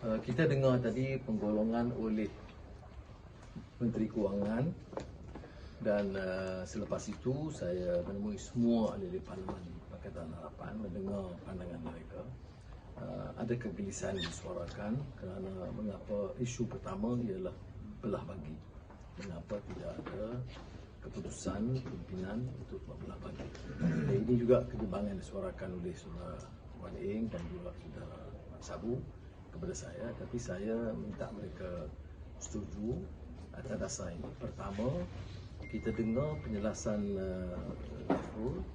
Kita dengar tadi penggolongan oleh Menteri Kewangan dan selepas itu saya menemui semua ahli Parlimen Pakatan Harapan mendengar pandangan mereka. Ada kegelisahan disuarakan kerana mengapa isu pertama ialah belah bagi. Mengapa tidak ada keputusan pimpinan untuk membelah bagi. Dan ini juga kebimbangan disuarakan oleh Saudara Wan Eng dan juga Saudara Sabu kepada saya, tapi saya minta mereka setuju atas dasar ini. Pertama, kita dengar penjelasan Zafrul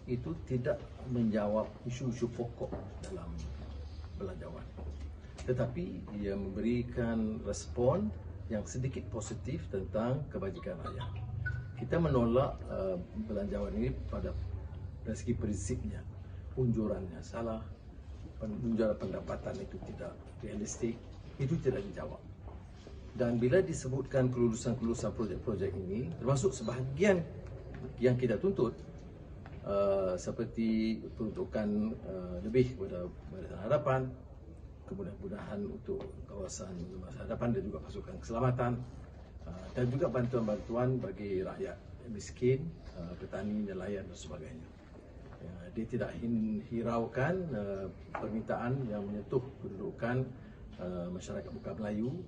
itu tidak menjawab isu-isu pokok dalam Belanjawan, tetapi ia memberikan respon yang sedikit positif tentang kebajikan rakyat. Kita menolak Belanjawan ini dari segi prinsipnya, unjurannya salah, unjuran pendapatan itu tidak realistik, itu tidak dijawab. Dan bila disebutkan kelulusan projek-projek ini, termasuk sebahagian yang kita tuntut, seperti peruntukan lebih kepada Barisan Harapan, kemudahan untuk kawasan masa hadapan dan juga pasukan keselamatan, dan juga bantuan-bantuan bagi rakyat miskin, petani, nelayan dan sebagainya. Dia tidak hiraukan permintaan yang menyentuh kedudukan masyarakat Bukan Melayu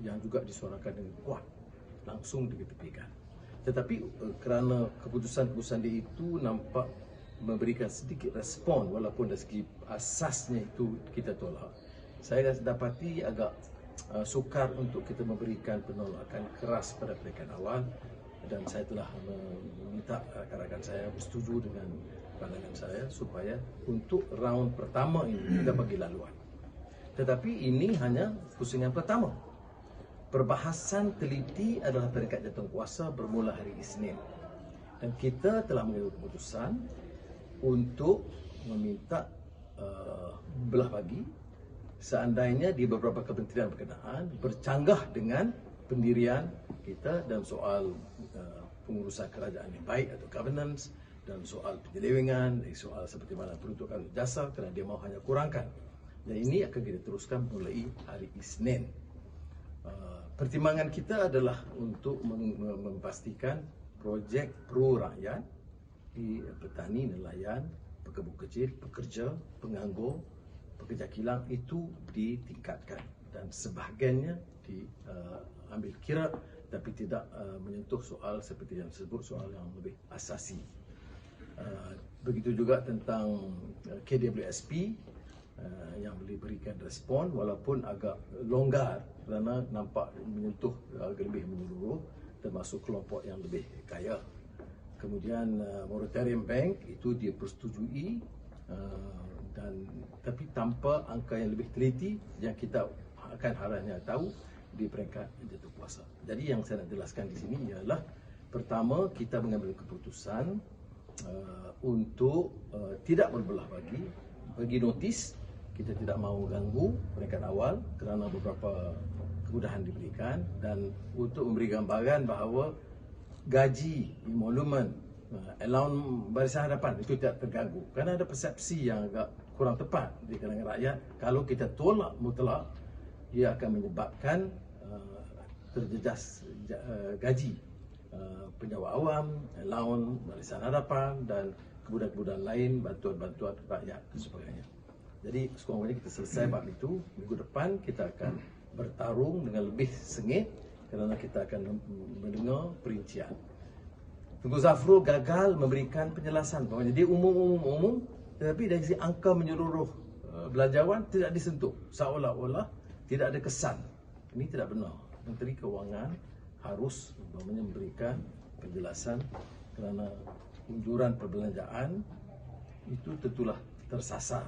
yang juga disuarakan dengan kuat, langsung diketepikan. Tetapi kerana keputusan-keputusan dia itu nampak memberikan sedikit respon walaupun dari segi asasnya itu kita tolak. Saya dapati agak sukar untuk kita memberikan penolakan keras pada peringkat awal, dan saya telah meminta rakan-rakan saya bersetuju dengan pandangan saya supaya untuk round pertama ini kita bagi laluan. Tetapi ini hanya pusingan pertama. Perbahasan teliti adalah peringkat jawatankuasa bermula hari Isnin, dan kita telah mengambil keputusan untuk meminta belah bagi seandainya di beberapa kementerian berkenaan bercanggah dengan pendirian kita dalam soal pengurusan kerajaan yang baik atau governance, dan soal penyelewengan, soal seperti mana peruntukan Dasar kerana dia mahu hanya kurangkan. Dan ini akan kita teruskan mulai hari Isnin. Pertimbangan kita adalah untuk memastikan projek pro rakyat di petani, nelayan, pekebun kecil, pekerja, penganggur, pekerja kilang itu ditingkatkan dan sebahagiannya diambil kira, tapi tidak menyentuh soal seperti yang disebut soal yang lebih asasi. Begitu juga tentang KWSP yang boleh berikan respon walaupun agak longgar kerana nampak menyentuh lebih menyeluruh, termasuk kelompok yang lebih kaya. Kemudian moratorium bank itu dia persetujui, dan tapi tanpa angka yang lebih teliti yang kita akan harapnya tahu di peringkat jawatankuasa. Jadi yang saya nak jelaskan di sini ialah pertama, kita mengambil keputusan untuk tidak berbelah bagi notis. Kita tidak mahu ganggu peringkat awal kerana beberapa kemudahan diberikan, dan untuk memberi gambaran bahawa gaji, emolumen, allowance Barisan Harapan itu tidak terganggu. Kerana ada persepsi yang agak kurang tepat di kalangan rakyat, kalau kita tolak mutlak, ia akan menyebabkan terjejas gaji penjawat awam, allowance Barisan Harapan dan kemudahan-kemudahan lain, bantuan-bantuan rakyat dan sebagainya. Jadi sekurang-kurangnya kita selesai bab itu. Minggu depan kita akan bertarung dengan lebih sengit kerana kita akan mendengar perincian. Tengku Zafrul gagal memberikan penjelasan bahawa dia umum, tetapi dari segi angka menyeluruh Belanjawan tidak disentuh, seolah-olah tidak ada kesan. Ini tidak benar. Menteri Kewangan harus memberikan penjelasan kerana unjuran perbelanjaan itu tentulah tersasar.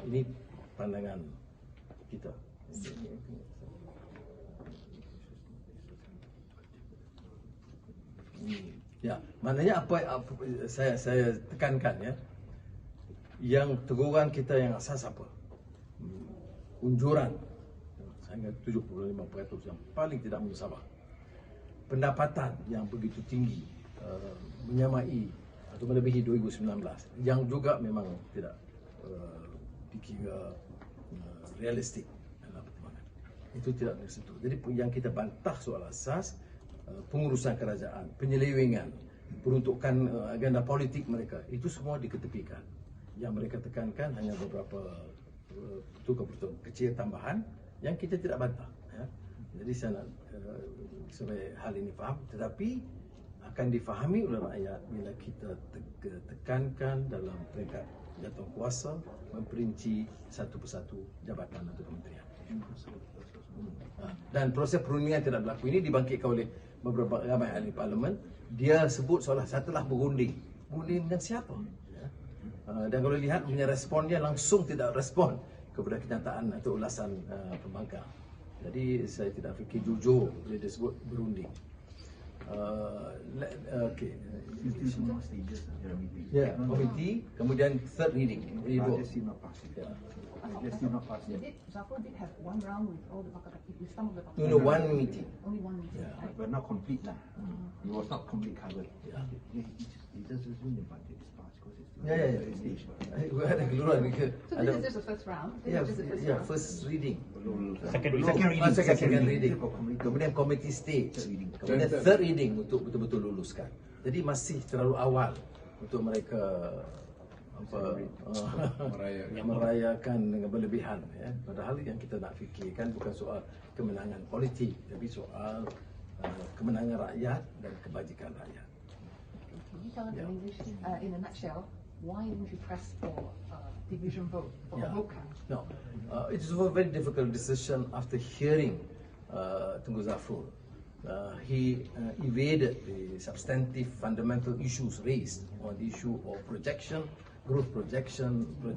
Ini pandangan kita. Ya, maknanya apa saya tekankan ya. Yang teguran kita yang asas apa? Unjuran hanya 75% yang paling tidak musabah. Pendapatan yang begitu tinggi, menyamai atau melebihi 2019, yang juga memang tidak dikira realistik dalam pertimbangan. Itu tidak boleh sentuh. Jadi yang kita bantah soal asas, pengurusan kerajaan, penyelewengan, peruntukan agenda politik mereka, itu semua diketepikan. Yang mereka tekankan hanya beberapa keputusan kecil tambahan yang kita tidak bantah. Ya. Jadi saya nak supaya hal ini faham, tetapi akan difahami oleh rakyat bila kita tekankan dalam peringkat jatuh kuasa memperinci satu persatu jabatan atau kementerian. Dan proses perundingan tidak berlaku. Ini dibangkitkan oleh beberapa ramai ahli parlimen. Dia sebut seolah setelah berunding. Berunding dengan siapa? Ya. Dan kalau lihat punya respon dia langsung tidak respon kepada kenyataan atau ulasan pembangkang. Jadi saya tidak fikir jujur bila dia sebut berunding. Okay. Ya, komiti, kemudian third reading. Zafar did have one round with all the with some of the No, one meeting. Only one meeting. Yeah. Right? But not complete lah. It was not complete covered. Yeah. It doesn't mean the budget is passed because it's still Yeah. very stage. Ada keluaran ke? So this is just the first round. This is just the first round. First reading. Second reading. Kemudian committee stage. Kemudian third reading untuk betul-betul luluskan. Jadi masih terlalu awal untuk mereka merayakan dengan berlebihan. Ya. Padahal yang kita nak fikirkan bukan soal kemenangan politik, tapi soal kemenangan rakyat dan kebajikan rakyat. Can you tell us in English, in a nutshell, why didn't you press for division vote or a vote count? No, it is a very difficult decision after hearing Tunku Zafrul. He evaded the substantive fundamental issues raised on the issue of projection, growth projection of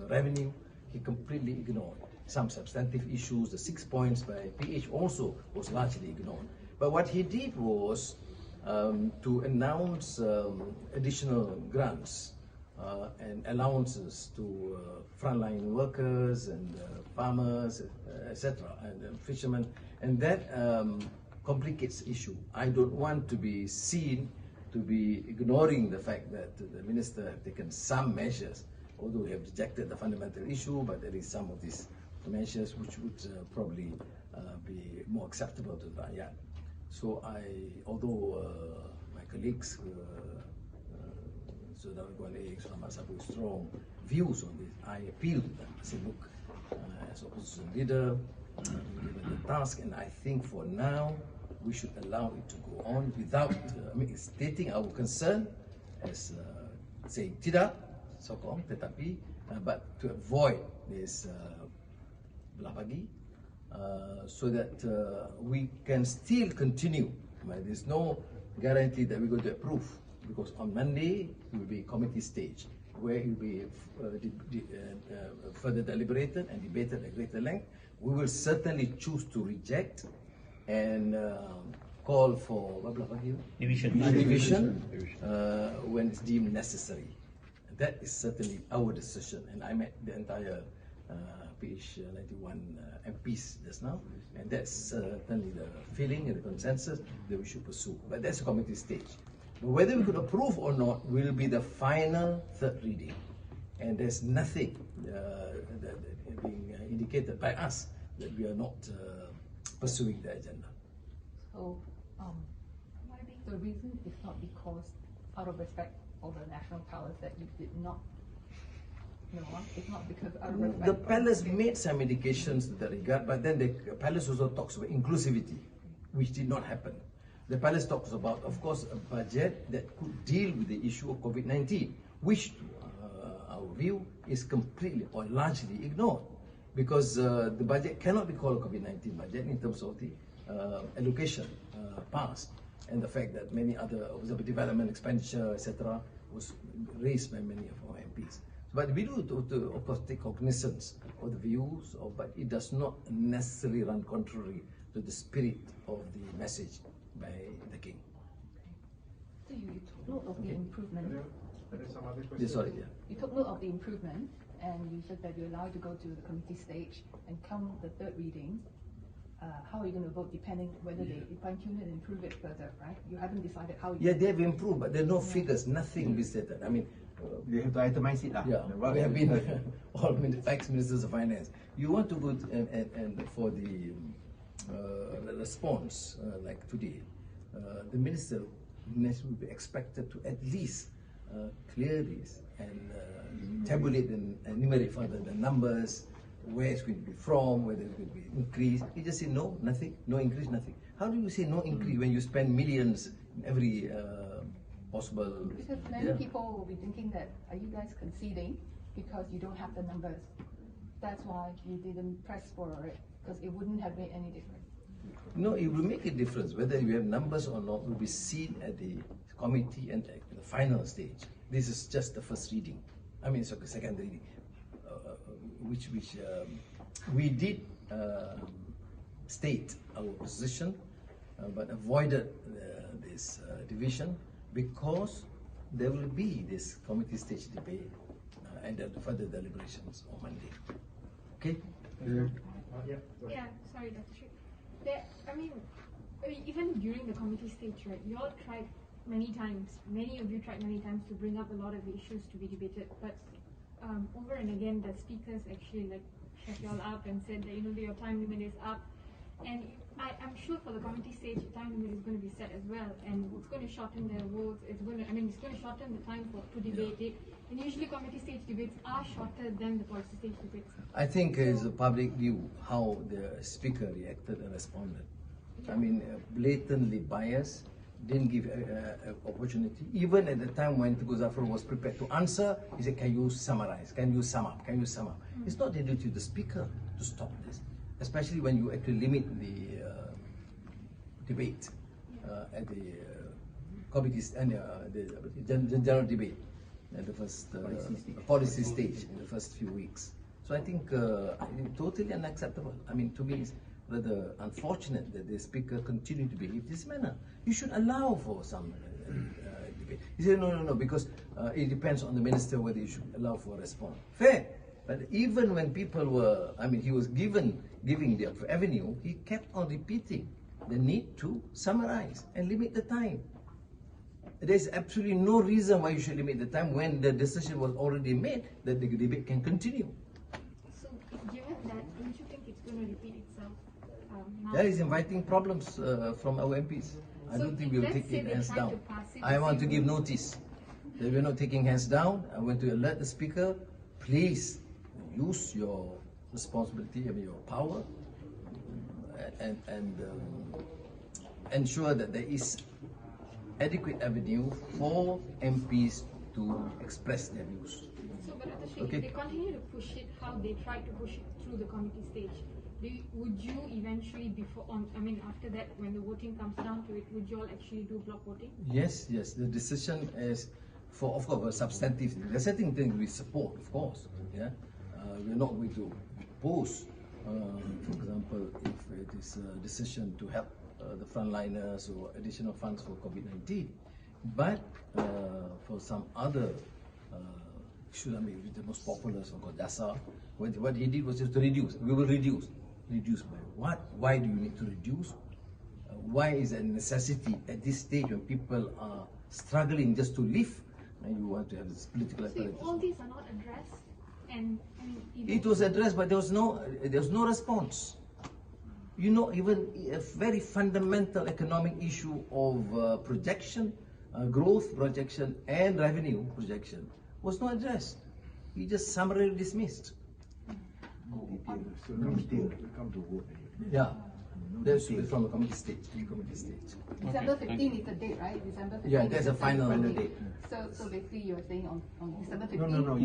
revenue. He completely ignored some substantive issues. The 6 points by PH also was largely ignored. But what he did was to announce additional grants and allowances to frontline workers and farmers, etc., and fishermen, and that complicates issue. I don't want to be seen to be ignoring the fact that the minister have taken some measures, although he have rejected the fundamental issue, but there is some of these measures which would probably be more acceptable to the rakyat. So although my colleagues, Saudara Kuala Saudara Sabu, strong views on this, I appeal to them. I say, look, as opposition leader, given the task, and I think for now we should allow it to go on without stating our concern as saying tidak sokong, tetapi but to avoid this belah bagi, so that we can still continue. There's no guarantee that we're going to approve, because on Monday it will be committee stage where it will be further deliberated and debated at greater length. We will certainly choose to reject and call for division when it's deemed necessary. That is certainly our decision, and I met the entire PH 91 MPs just now, and that's certainly the feeling and the consensus that we should pursue. But that's a committee stage. But whether we could approve or not will be the final third reading, and there's nothing that being indicated by us that we are not pursuing the agenda. So the reason is not because out of respect for the national powers that you did not. No, it's not because out of respect. The palace made some indications to that regard, but then the palace also talks about inclusivity, which did not happen. The palace talks about, of course, a budget that could deal with the issue of COVID-19, which, our view, is completely or largely ignored, because the budget cannot be called a COVID-19 budget in terms of the allocation passed, and the fact that many other development expenditure, etc., was raised by many of our MPs. But we do, of course, take cognizance of the views, but it does not necessarily run contrary to the spirit of the message by the King. So you took note of the improvement. You took note of the improvement, and you said that you allowed to go to the committee stage, and come the third reading, how are you going to vote depending whether they fine-tune it and improve it further, right? You haven't decided how you... Yeah, they have improved, but there are no figures, nothing be stated. I mean, They have to itemize it lah. Yeah, we have been all ex-ministers of finance. You want to go and for the response like today, the minister will be expected to at least clear this and tabulate and enumerate further the numbers, where it's going to be from, whether it's going to be increased. You just say no, nothing, no increase, nothing. How do you say no increase when you spend millions in every possible? Because many people will be thinking that, are you guys conceding because you don't have the numbers? That's why you didn't press for it, because it wouldn't have made any difference. No, it will make a difference. Whether you have numbers or not will be seen at the committee and at the final stage. This is just the first reading. I mean, it's like a second reading, which we did state our position, but avoided this division because there will be this committee stage debate and then further deliberations on Monday. Okay? Yeah, sorry, Dr. Sheikh. I mean, even during the committee stage, right, you all tried many times, many of you tried many times to bring up a lot of issues to be debated, but over and again, the speakers actually like shut you all up and said that, you know, your time limit is up. And I'm sure for the committee stage, the time limit is going to be set as well, and it's going to shorten the votes. It's going to shorten the time to debate it. And usually, committee stage debates are shorter than the policy stage debates. I think it's a public view how the speaker reacted and responded. I mean, blatantly biased, didn't give opportunity. Even at the time when Tengku Zafar was prepared to answer, he said, "Can you summarize? Can you sum up? Can you sum up?" It's not the duty of the speaker to stop this, especially when you actually limit the debate at the committees and the general debate at the first policy stage in the first few weeks. So I think totally unacceptable. I mean, to me, it's rather unfortunate that the speaker continued to behave this manner. You should allow for some debate. He said, no, because it depends on the minister whether you should allow for a response. Fair. But even when people were, I mean, he was giving the avenue, he kept on repeating the need to summarize and limit the time. There's absolutely no reason why you should limit the time when the decision was already made that the debate can continue. So, given that, don't you think it's going to repeat itself now? That is inviting problems from our MPs. I don't think we will take it hands down. I want to give notice that we're not taking hands down. I want to alert the speaker, please use your responsibility and your power and ensure that there is adequate avenue for MPs to express their views. So, but Dr. Sheikh, if they continue to push it how they tried to push it through the committee stage, would you eventually, after that, when the voting comes down to it, would you all actually do block voting? Yes. The decision is for, of course, a substantive thing. There's certain things we support, of course. Yeah, we're not going to oppose. For example, if it is a decision to help the frontliners or additional funds for COVID-19, but for some other issues, I mean, the most popular, so-called Dasar, what he did was just to reduce. We will reduce. Reduce by what? Why do you need to reduce? Why is it a necessity at this stage when people are struggling just to live, and you want to have this political apparatus? All these are not addressed, and I mean, it was addressed, but there was no response. You know, even a very fundamental economic issue of projection, growth projection, and revenue projection was not addressed. He just summarily dismissed. So no detail, we come to vote. Yeah, that's from the committee stage. December 15th is the date, right? December 15th. Yeah, that's a final date. So basically, you're saying on December 15th. No.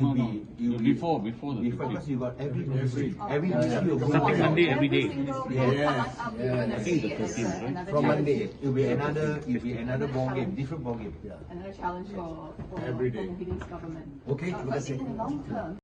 You before the 15th. because you got every ministry Every will go Something on. Monday every day. I think the 15th, right? From Monday. It'll be another ball game, different ball game. Another challenge for Muhyiddin's government. Okay, But in the long term,